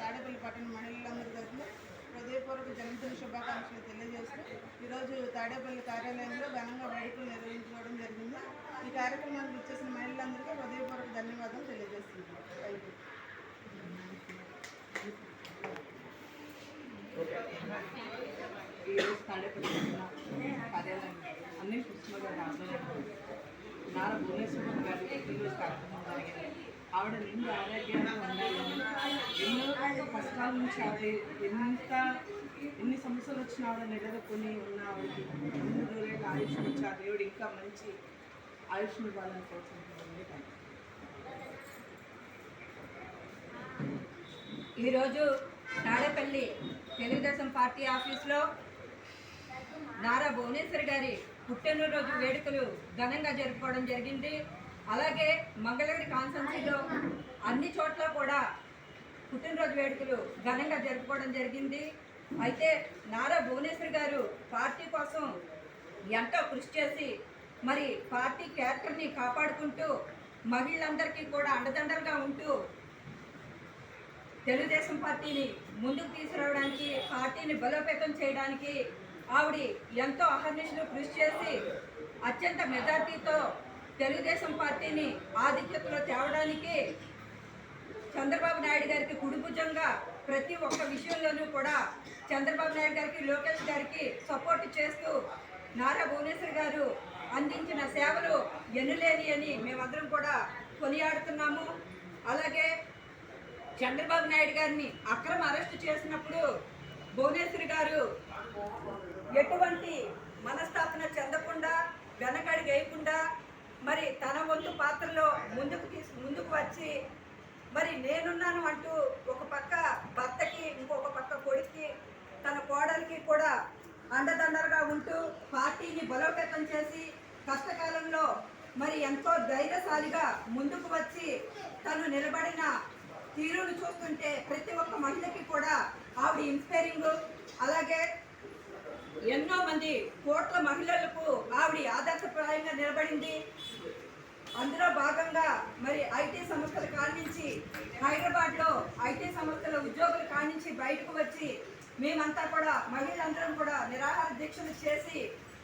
తాడేపల్లి పట్టణ మహిళలందరి తరఫున హృదయపూర్వక జన్మదిన శుభాకాంక్షలు తెలియజేస్తూ ఈరోజు తాడేపల్లి కార్యాలయంలో ఘనంగా వేడుకలు నిర్వహించుకోవడం జరిగింది. ఈ కార్యక్రమానికి వచ్చేసిన మహిళలందరికీ హృదయపూర్వక ధన్యవాదాలు తెలియజేస్తున్నాను. ఈరోజు తాడేపల్లి కార్యాలయం అన్ని కృష్ణ గారి ఆధ్వర్యంలో నారా భువనేశ్వరం గారి ఈరోజు కార్యక్రమం జరిగింది. ఆవిడ నిండు ఆరోగ్యంగా ఉండాలని, ఎన్నో కష్టాల నుంచి ఆవిడ ఎన్ని సమస్యలు వచ్చినా ఆవిడ నిలదొక్కుని ఉన్న ఆవిడకి 3 రోజుల ఆయుష్ నుంచి ఆ దేవుడు ఇంకా మంచి ఆయుష్ను ఇవ్వాలని కోరుకుంటున్నాను. ఈరోజు తాడేపల్లి తెలుగుదేశం పార్టీ ఆఫీస్లో నారా భువనేశ్వర్ గారి పుట్టినరోజు వేడుకలు ఘనంగా జరుపుకోవడం జరిగింది. అలాగే మంగళగిరి కాన్స్టిట్యున్సీలో అన్ని చోట్ల కూడా పుట్టినరోజు వేడుకలు ఘనంగా జరుపుకోవడం జరిగింది. అయితే నారా భువనేశ్వర్ గారు పార్టీ కోసం ఎంతో కృషి చేసి మరి పార్టీ క్యారెక్టర్ని కాపాడుకుంటూ మహిళలందరికీ కూడా అండదండలుగా ఉంటూ తెలుగుదేశం పార్టీని ముందుకు తీసుకురావడానికి, పార్టీని బలోపేతం చేయడానికి ఆవిడ ఎంతో అహర్నిశలు కృషి చేసి అత్యంత మెజార్టీతో తెలుగుదేశం పార్టీని ఆధిక్యతలో తేవడానికి చంద్రబాబు నాయుడు గారికి కుడిభుజంగా ప్రతి ఒక్క విషయంలోనూ కూడా చంద్రబాబు నాయుడు గారికి, లోకేష్ గారికి సపోర్ట్ చేస్తూ నారా భువనేశ్వర్ గారు అందించిన సేవలు ఎన్నులేని అని మేమందరం కూడా కొనియాడుతున్నాము. అలాగే చంద్రబాబు నాయుడు గారిని అక్రమ అరెస్టు చేసినప్పుడు భువనేశ్వరి గారు ఎటువంటి మనస్తాపన చెందకుండా, వెనకడి వేయకుండా మరి తన వంతు పాత్రలో ముందుకు వచ్చి మరి నేనున్నాను అంటూ ఒక పక్క భర్తకి, ఇంకొక పక్క కొడుక్కి, తన కోడలికి కూడా అండదండలుగా ఉంటూ పార్టీని బలోపేతం చేసి కష్టకాలంలో మరి ఎంతో ధైర్యశాలిగా ముందుకు వచ్చి తను నిలబడిన తీరును చూస్తుంటే ప్రతి ఒక్క మహిళకి కూడా ఆవిడ ఇన్స్పైరింగ్. అలాగే ఎన్నో మంది కోట్ల మహిళలకు ఆవిడ ఆదర్శప్రాయంగా నిలబడింది. అందులో భాగంగా మరి ఐటీ సంస్థల కానించి హైదరాబాద్లో ఐటీ సంస్థల ఉద్యోగుల కానించి బయటకు వచ్చి మేమంతా కూడా మహిళలందరం కూడా నిరాహార దీక్షలు చేసి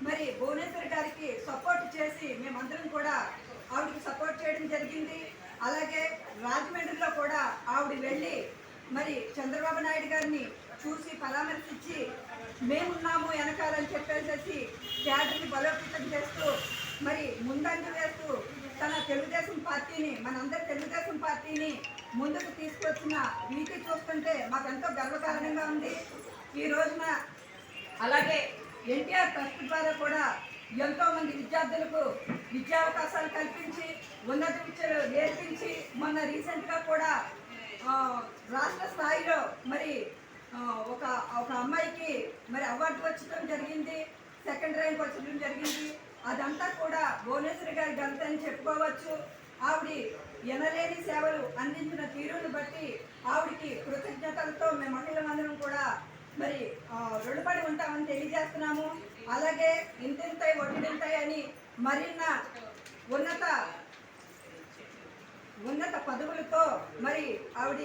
మరి భువనేశ్వర్ గారికి సపోర్ట్ చేసి మేమందరం కూడా ఆవిడకి సపోర్ట్ చేయడం జరిగింది. అలాగే రాజమండ్రిలో కూడా ఆవిడ వెళ్ళి మరి చంద్రబాబు నాయుడు గారిని చూసి పరామర్శించి మేమున్నాము వెనకాలని చెప్పేసి క్యాడర్ని బలోపేతం చేస్తూ మరి ముందంజ వేస్తూ తన తెలుగుదేశం పార్టీని, మనందరి తెలుగుదేశం పార్టీని ముందుకు తీసుకొచ్చిన రీతి చూస్తుంటే మాకెంతో గర్వకారణంగా ఉంది ఈ రోజున. అలాగే ఎన్టీఆర్ ట్రస్ట్ ద్వారా కూడా ఎంతోమంది విద్యార్థులకు విద్యావకాశాలు కల్పించి ఉన్నత విద్యలు నేర్పించి మొన్న రీసెంట్గా కూడా రాష్ట్ర స్థాయిలో మరి ఒక అమ్మాయికి మరి అవార్డు వచ్చడం జరిగింది, 2nd ర్యాంక్ వచ్చడం జరిగింది. అదంతా కూడా భువనేశ్వరి గారి ఘనత అని చెప్పుకోవచ్చు. ఆవిడ ఎనలేని సేవలు అందించిన తీరును బట్టి ఆవిడికి కృతజ్ఞతలతో మేము మహిళలందరం కూడా మరి రుణపడి ఉంటామని తెలియజేస్తున్నాము. అలాగే ఇంతింతాయి ఒట్టింతాయి అని మరిన్న ఉన్నత పదవులతో మరి ఆవిడ